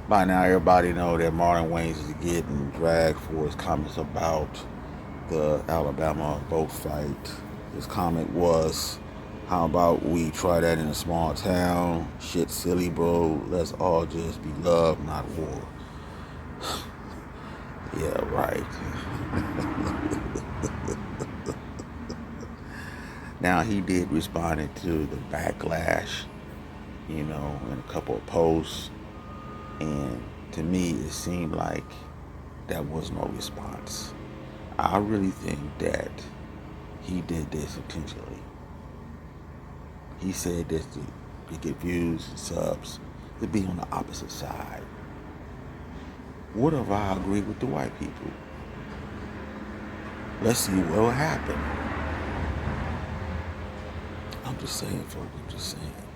By now, everybody know that Marlon Wayans is getting dragged for his comments about the Alabama vote fight. His comment was, "How about we try that in a small town? Shit, silly, bro. Let's all just be love, not war." Yeah, right. Now he did respond to the backlash, in a couple of posts, and to me, it seemed like that was no response. I really think that he did this intentionally. He said this to get views and subs, to be on the opposite side. What if I agree with the white people? Let's see what will happen. I'm just saying, folks. I'm just saying.